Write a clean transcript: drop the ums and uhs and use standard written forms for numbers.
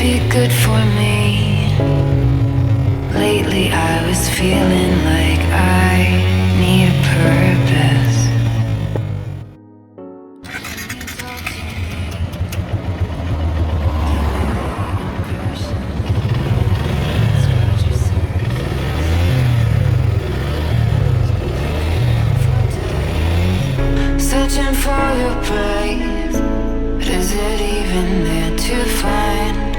be good for me. Lately I was feeling like I need a purpose. Searching for your praise, but is it even there to find?